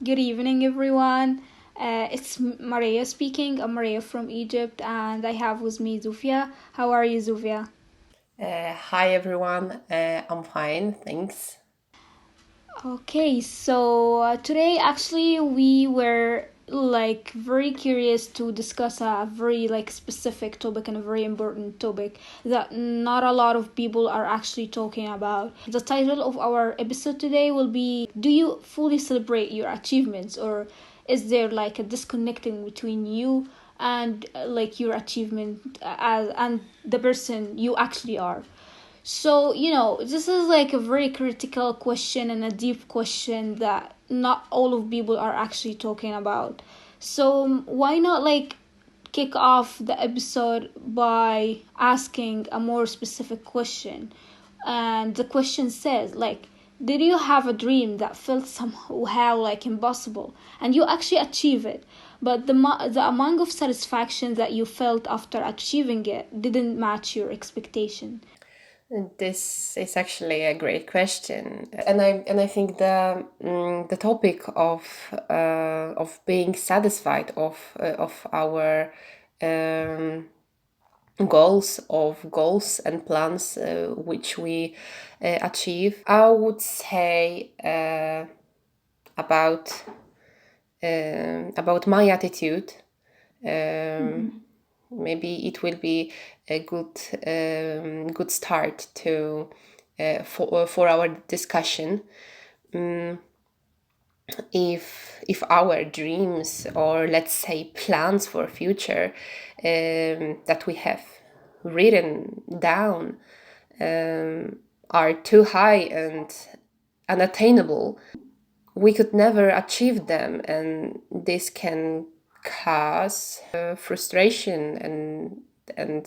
Good evening, everyone. It's Maria speaking. I'm Maria from Egypt, and I have with me Zofia. How are you, Zofia? Hi everyone, I'm fine, thanks. Okay, so today actually we were like very curious to discuss a very like specific topic and a very important topic that not a lot of people are actually talking about. The title of our episode today will be, do you fully celebrate your achievements, or is there like a disconnecting between you and like your achievement and the person you actually are? So, this is like a very critical question and a deep question that not all of people are actually talking about. So, why not like kick off the episode by asking a more specific question? And the question says, like, did you have a dream that felt somehow like impossible and you actually achieve it, but the amount of satisfaction that you felt after achieving it didn't match your expectation? This is actually a great question, and I think the topic of being satisfied of our um, goals and plans which we achieve. I would say about about my attitude. Um, Maybe it will be a good start to for our discussion. Mm, if our dreams, or let's say plans for future, that we have written down, are too high and unattainable, we could never achieve them, and this can cause frustration and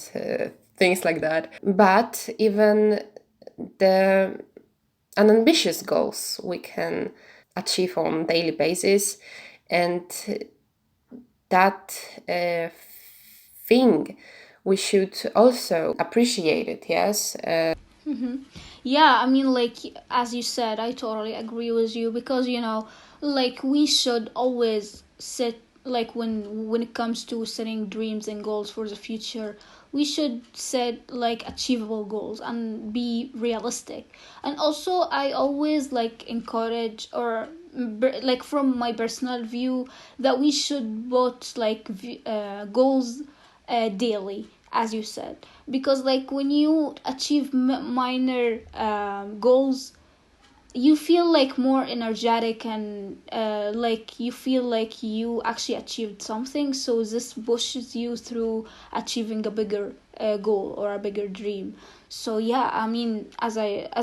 things like that. But even the unambitious goals we can achieve on daily basis, and that thing we should also appreciate it. Yes. Yeah, I mean, like, as you said, I totally agree with you because, like, we should always set, like, when it comes to setting dreams and goals for the future, we should set, like, achievable goals and be realistic. And also, I always, like, encourage or, like, from my personal view, that we should put, like, goals daily, as you said, because like when you achieve minor goals, you feel like more energetic and like you feel like you actually achieved something, so this pushes you through achieving a bigger goal or a bigger dream. So yeah, I mean, as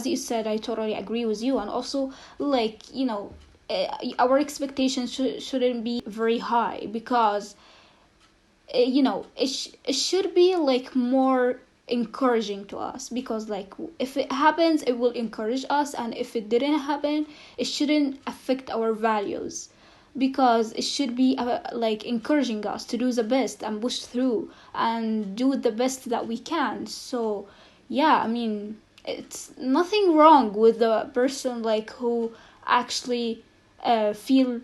you said, I totally agree with you. And also, like, our expectations shouldn't be very high because it should be like more encouraging to us, because like if it happens it will encourage us, and if it didn't happen it shouldn't affect our values, because it should be like encouraging us to do the best and push through and do the best that we can. So yeah, I mean, it's nothing wrong with the person like who actually feel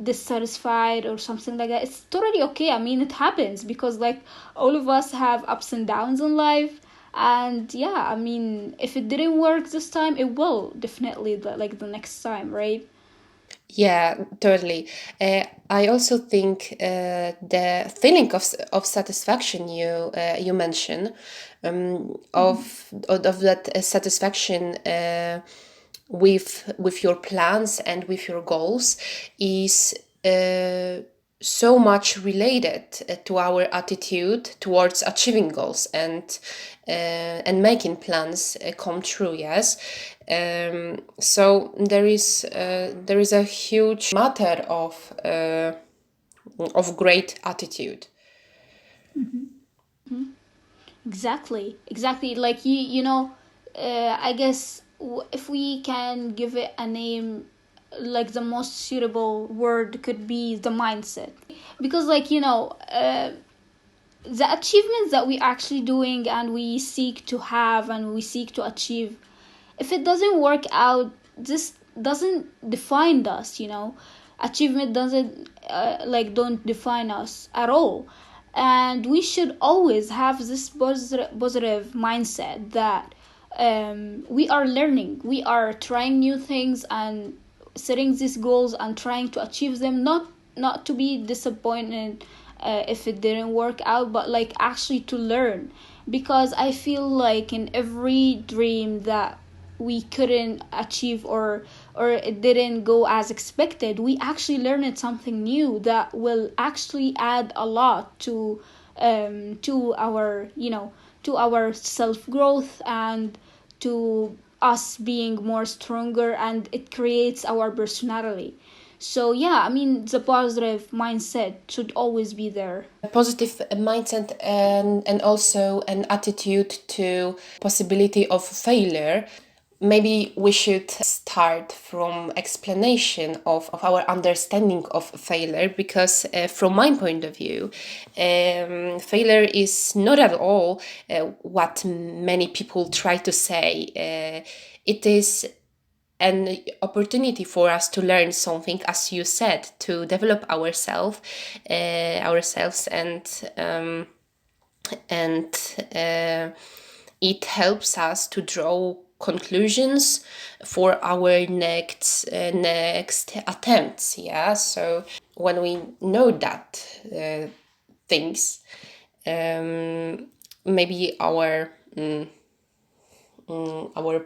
dissatisfied or something like that. It's totally okay. I mean, it happens because like all of us have ups and downs in life. And yeah, I mean, if it didn't work this time, it will definitely like the next time, right? Yeah, totally. I also think the feeling of satisfaction you mentioned, of that satisfaction with your plans and with your goals is so much related to our attitude towards achieving goals and making plans come true. Yes. So there is a huge matter of great attitude. Exactly, like I guess if we can give it a name, like the most suitable word could be the mindset, because like the achievements that we actually doing and we seek to have and we seek to achieve, if it doesn't work out, this doesn't define us, achievement doesn't don't define us at all. And we should always have this positive mindset that we are learning, we are trying new things and setting these goals and trying to achieve them, not to be disappointed if it didn't work out, but like actually to learn. Because I feel like in every dream that we couldn't achieve, or it didn't go as expected, we actually learned something new that will actually add a lot to our to our self growth, and to us being more stronger, and it creates our personality. So yeah, I mean, the positive mindset should always be there. A positive mindset, and also an attitude to possibility of failure. Maybe we should start from explanation of our understanding of failure, because from my point of view, failure is not at all what many people try to say. It is an opportunity for us to learn something, as you said, to develop ourselves, and it helps us to draw conclusions for our next attempts. Yeah, so when we know that things, maybe our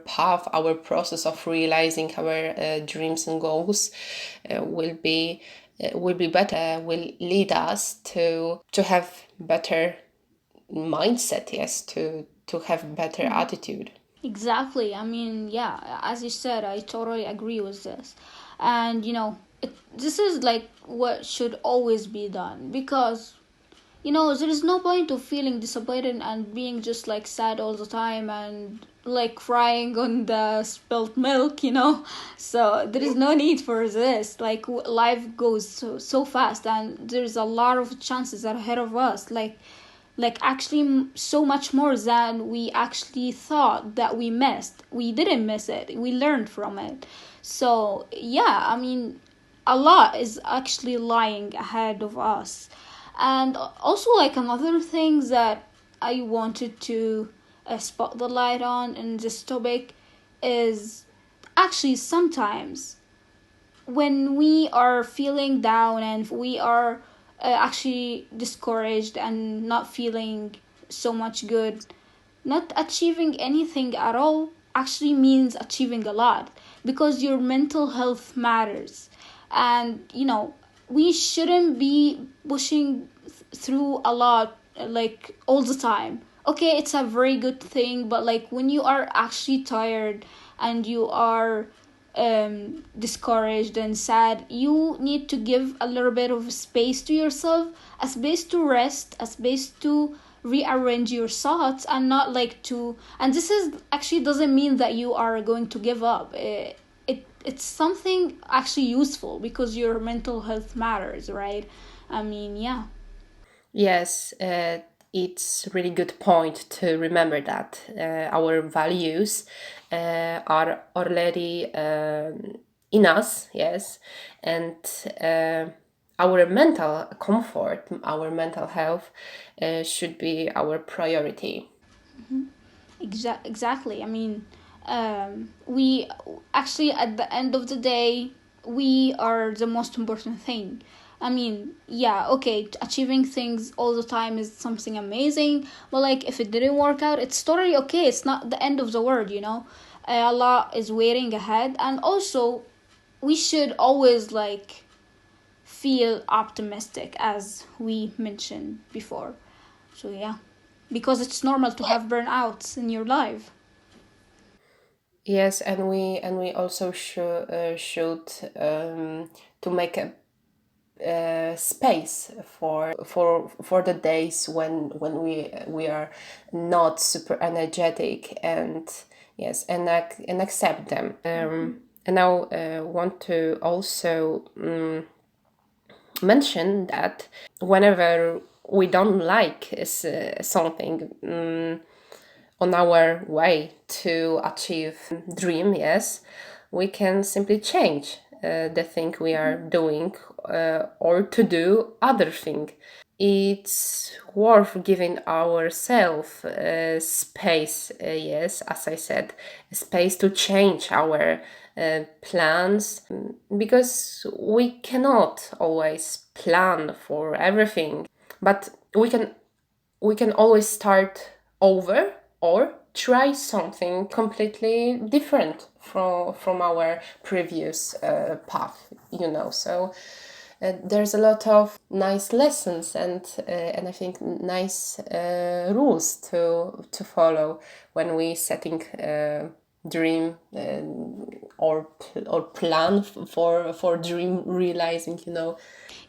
path, our process of realizing our dreams and goals will be better, will lead us to have better mindset, yes, to have better attitude. Exactly. I mean, yeah, as you said, I totally agree with this. And, this is like what should always be done, because, there is no point of feeling disappointed and being just like sad all the time and like crying on the spilt milk, So there is no need for this. Like, life goes so fast, and there's a lot of chances ahead of us. Like actually so much more than we actually thought that we missed. We didn't miss it, we learned from it. So yeah, I mean, a lot is actually lying ahead of us. And also, like, another thing that I wanted to spot the light on in this topic is actually sometimes when we are feeling down and we are actually discouraged and not feeling so much good, not achieving anything at all actually means achieving a lot, because your mental health matters. And we shouldn't be pushing through a lot like all the time. Okay, it's a very good thing, but like when you are actually tired and you are discouraged and sad, you need to give a little bit of space to yourself, a space to rest, a space to rearrange your thoughts, and not like to. And this is actually doesn't mean that you are going to give up. It's something actually useful, because your mental health matters, right? I mean, yeah. Yes, it's a really good point to remember that our values are already in us, yes, and our mental comfort, our mental health should be our priority. Exactly. I mean, we actually, at the end of the day, we are the most important thing. I mean, yeah, okay, achieving things all the time is something amazing, but like if it didn't work out, it's totally okay. It's not the end of the world. A lot is waiting ahead, and also we should always like feel optimistic, as we mentioned before. So yeah, because it's normal to have burnouts in your life. Yes, and we also should to make a space for the days when we are not super energetic, and yes, and accept them. And now want to also mention that whenever we don't like something on our way to achieve dream, yes, we can simply change the thing we are doing or to do other thing. It's worth giving ourselves space, yes, as I said, space to change our plans, because we cannot always plan for everything, but we can always start over or try something completely different from our previous path, so there's a lot of nice lessons and I think nice rules to follow when we setting dream or plan for dream realizing.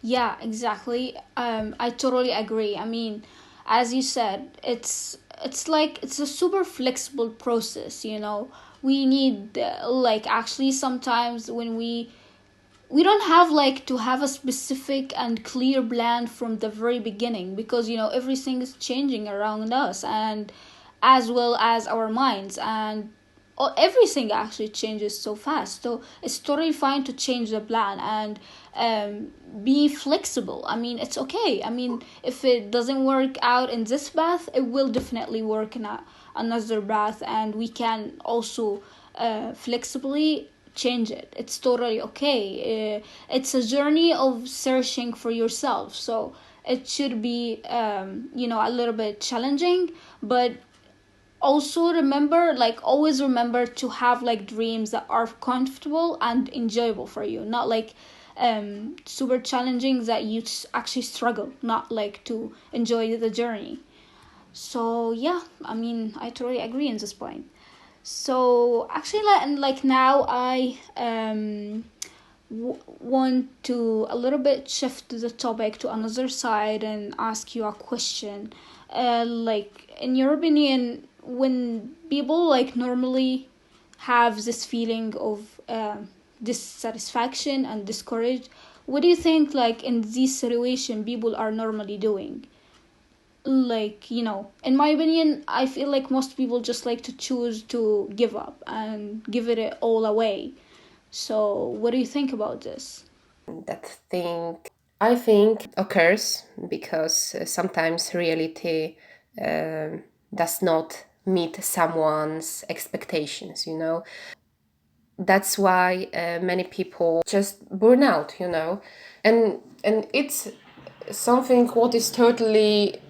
Yeah, exactly. I totally agree. I mean, as you said, it's a super flexible process. We need like actually sometimes when we don't have like to have a specific and clear plan from the very beginning, because everything is changing around us, and as well as our minds, and everything actually changes so fast. So it's totally fine to change the plan and be flexible. I mean, it's okay. I mean, if it doesn't work out in this path, it will definitely work in another path, and we can also flexibly change it. It's totally okay. It's a journey of searching for yourself, so it should be a little bit challenging, but also remember, like, always remember to have like dreams that are comfortable and enjoyable for you, not like super challenging that you actually struggle not like to enjoy the journey. So yeah, I mean, I totally agree in this point. So actually, like now I want to a little bit shift the topic to another side and ask you a question. Like, in your opinion, when people like normally have this feeling of dissatisfaction and discouraged, what do you think, like, in this situation people are normally doing? Like, in my opinion, I feel like most people just like to choose to give up and give it all away. So what do you think about this? That thing, I think, occurs because sometimes reality does not meet someone's expectations. That's why many people just burn out. And it's something what is totally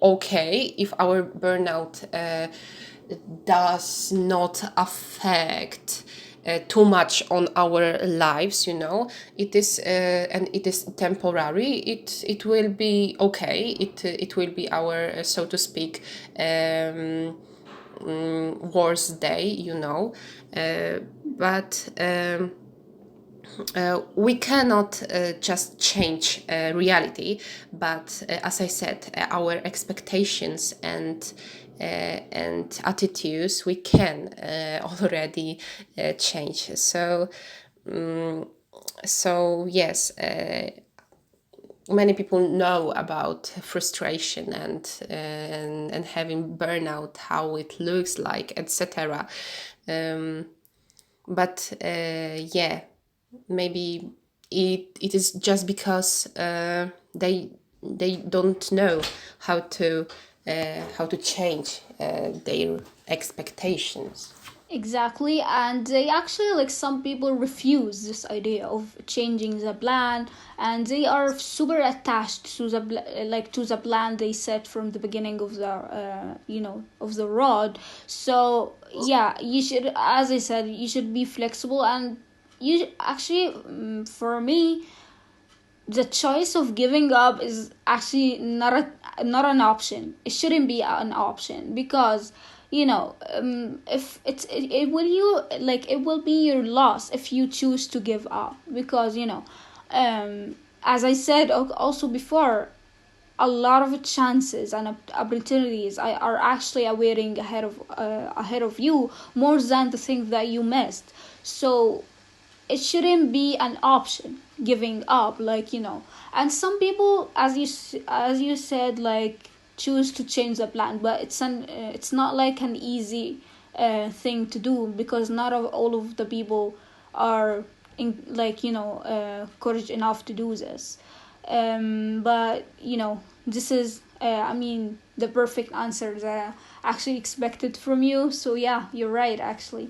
okay if our burnout does not affect too much on our lives. It is and it is temporary. It will be okay. It will be our so to speak worst day. But we cannot just change reality, but as I said, our expectations and attitudes we can already change. So yes, many people know about frustration and having burnout, how it looks like, etc. But yeah, maybe it is just because they don't know how to change their expectations. Exactly, and they actually, like, some people refuse this idea of changing the plan, and they are super attached to the plan they set from the beginning of the of the road. So yeah, you should, as I said, you should be flexible, and you actually, for me, the choice of giving up is actually not an option. It shouldn't be an option, because if it will you like it will be your loss if you choose to give up, because as I said also before, a lot of chances and opportunities are actually awaiting ahead of you, more than the things that you missed. So it shouldn't be an option giving up, and some people, as you said, like, choose to change the plan, but it's not like an easy thing to do, because not all of the people are courage enough to do this. But this is the perfect answer that I actually expected from you. So yeah, you're right actually.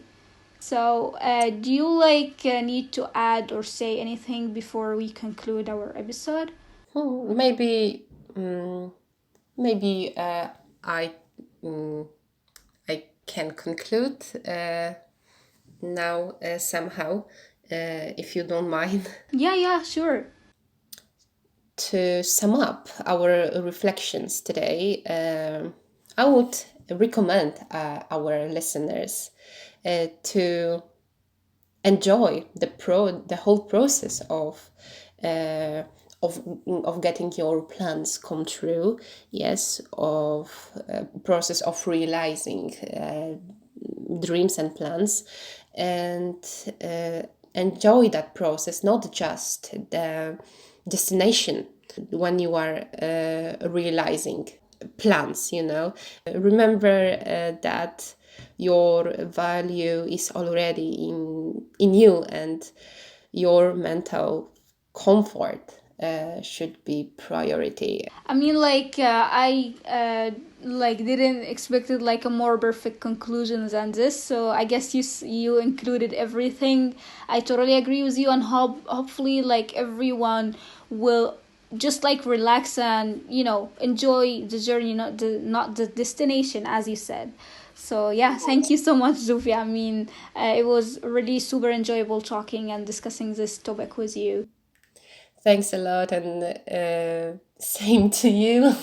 So do you need to add or say anything before we conclude our episode? Maybe maybe I I can conclude now somehow, if you don't mind. Yeah, sure. To sum up our reflections today, I would recommend our listeners to enjoy the whole process uh, of getting your plans come true. Yes, of process of realizing dreams and plans, and enjoy that process, not just the destination when you are realizing plans. Remember that your value is already in you, and your mental comfort should be priority. I didn't expected a more perfect conclusion than this. So I guess you included everything. I totally agree with you, and hopefully everyone will just relax and enjoy the journey, not the destination, as you said. So yeah, thank you so much, Zofia. It was really super enjoyable talking and discussing this topic with you. Thanks a lot, and same to you.